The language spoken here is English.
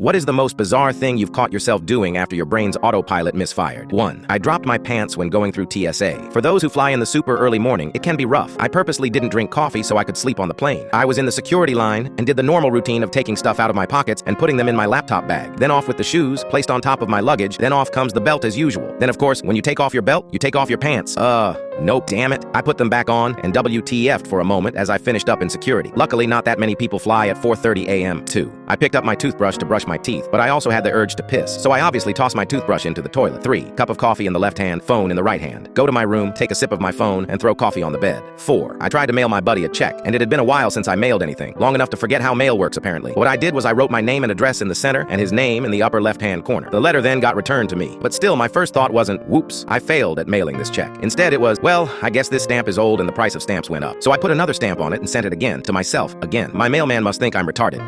What is the most bizarre thing you've caught yourself doing after your brain's autopilot misfired? 1. I dropped my pants when going through TSA. For those who fly in the super early morning, it can be rough. I purposely didn't drink coffee so I could sleep on the plane. I was in the security line and did the normal routine of taking stuff out of my pockets and putting them in my laptop bag. Then off with the shoes, placed on top of my luggage, then off comes the belt as usual. Then of course, when you take off your belt, you take off your pants. Nope, damn it. I put them back on and WTF'd for a moment as I finished up in security. Luckily, not that many people fly at 4:30 a.m. 2. I picked up my toothbrush to brush my teeth, but I also had the urge to piss, so I obviously tossed my toothbrush into the toilet. 3. Cup of coffee in the left hand, phone in the right hand. Go to my room, take a sip of my phone, and throw coffee on the bed. 4. I tried to mail my buddy a check, and it had been a while since I mailed anything. Long enough to forget how mail works, apparently. What I did was I wrote my name and address in the center, and his name in the upper left-hand corner. The letter then got returned to me. But still, my first thought wasn't, whoops, I failed at mailing this check. Instead, it was, well, I guess this stamp is old and the price of stamps went up. So I put another stamp on it and sent it again, to myself, again. My mailman must think I'm retarded.